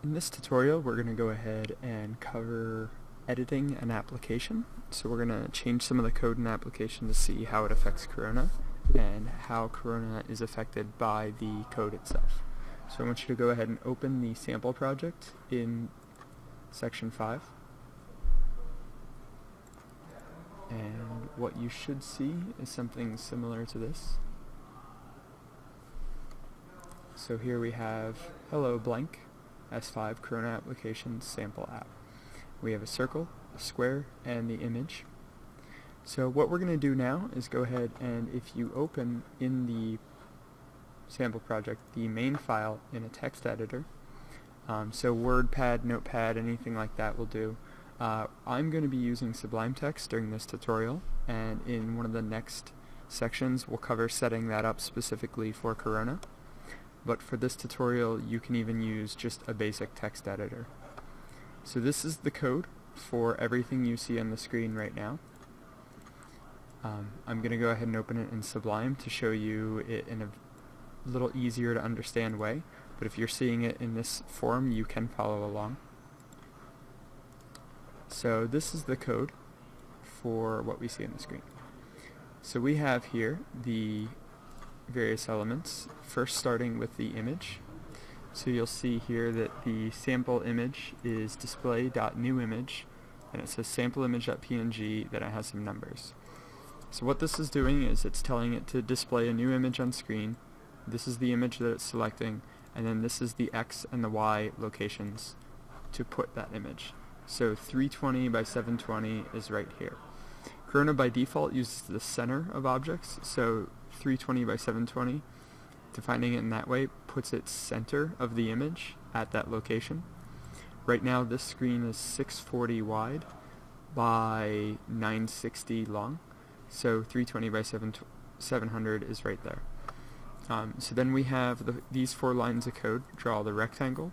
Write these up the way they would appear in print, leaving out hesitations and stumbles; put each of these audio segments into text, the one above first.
In this tutorial, we're going to go ahead and cover editing an application. So we're going to change some of the code in the application to see how it affects Corona and how Corona is affected by the code itself. So I want you to go ahead and open the sample project in section 5. And what you should see is something similar to this. So here we have hello blank S5 Corona application sample app. We have a circle, a square, and the image. So what we're going to do now is go ahead and if you open in the sample project the main file in a text editor, so WordPad, Notepad, anything like that will do. I'm going to be using Sublime Text during this tutorial, and in one of the next sections we'll cover setting that up specifically for Corona. But for this tutorial you can even use just a basic text editor. So this is the code for everything you see on the screen right now. I'm going to go ahead and open it in Sublime to show you it in a little easier to understand way, but if you're seeing it in this form you can follow along. So this is the code for what we see on the screen. So we have here the various elements, first starting with the image. So you'll see here that the sample image is display.newImage, and it says sampleimage.png, then it has some numbers. So what this is doing is it's telling it to display a new image on screen. This is the image that it's selecting, and then this is the X and the Y locations to put that image. So 320 by 720 is right here. Corona by default uses the center of objects, so 320 by 720, defining it in that way, puts its center of the image at that location. Right now this screen is 640 wide by 960 long, so 320 by 700 is right there. So then we have these 4 lines of code draw the rectangle.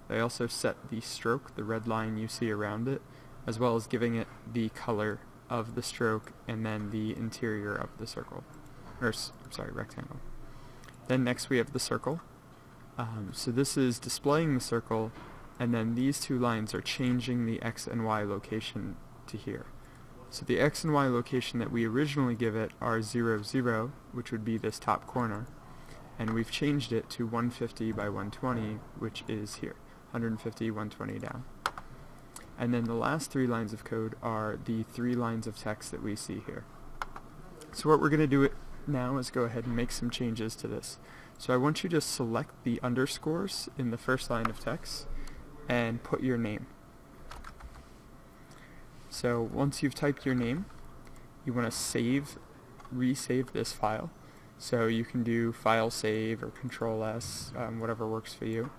They also set the stroke, the red line you see around it, as well as giving it the color of the stroke and then the interior of the circle. Rectangle. Then next we have the circle. So this is displaying the circle, and then these 2 lines are changing the X and Y location to here. So the X and Y location that we originally give it are 0, 0, which would be this top corner, and we've changed it to 150 by 120, which is here, 150, 120 down. And then the last 3 lines of code are the 3 lines of text that we see here. So what we're going to do now is go ahead and make some changes to this. So I want you to select the underscores in the first line of text and put your name. So once you've typed your name, you want to resave this file. So you can do file save or control S, whatever works for you.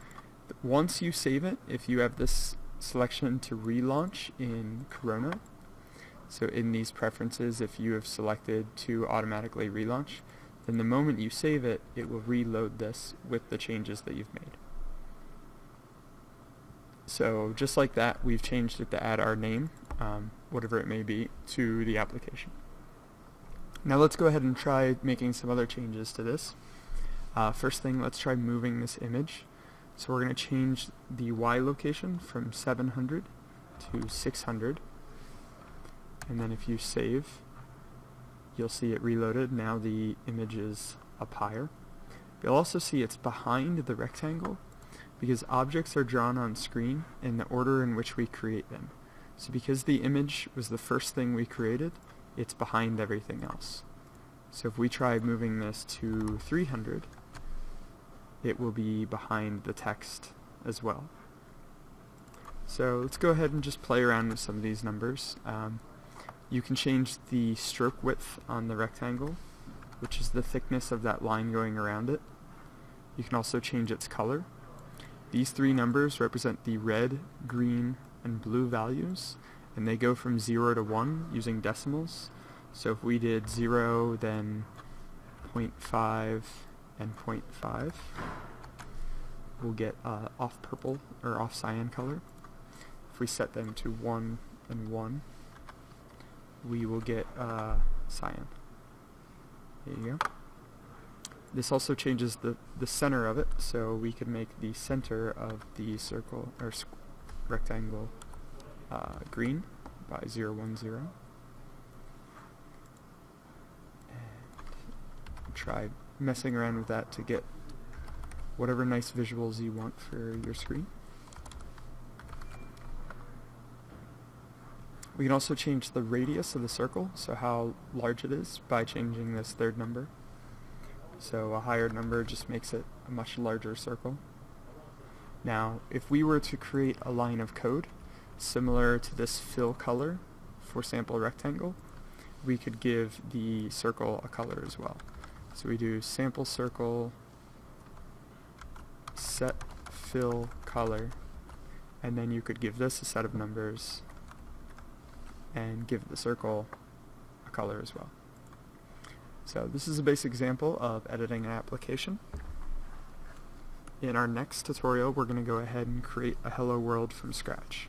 Once you save it, if you have this selection to relaunch in Corona, so in these preferences, if you have selected to automatically relaunch, then the moment you save it, it will reload this with the changes that you've made. So just like that, we've changed it to add our name, whatever it may be, to the application. Now let's go ahead and try making some other changes to this. First thing, let's try moving this image. So we're going to change the Y location from 700 to 600. And then if you save, you'll see it reloaded. Now the image is up higher. You'll also see it's behind the rectangle because objects are drawn on screen in the order in which we create them. So because the image was the first thing we created, it's behind everything else. So if we try moving this to 300, it will be behind the text as well. So let's go ahead and just play around with some of these numbers. You can change the stroke width on the rectangle, which is the thickness of that line going around it. You can also change its color. These 3 numbers represent the red, green, and blue values, and they go from 0 to 1 using decimals. So if we did 0, then 0.5 and 0.5, we'll get off purple or off cyan color. If we set them to 1 and 1, we will get cyan. There you go. This also changes the center of it, so we can make the center of the circle or rectangle green by 0, 1, 0. And try messing around with that to get whatever nice visuals you want for your screen. We can also change the radius of the circle, so how large it is, by changing this third number. So a higher number just makes it a much larger circle. Now, if we were to create a line of code similar to this fill color for sample rectangle, we could give the circle a color as well. So we do sample circle set fill color, and then you could give this a set of numbers and give the circle a color as well. So this is a basic example of editing an application. In our next tutorial, we're going to go ahead and create a hello world from scratch.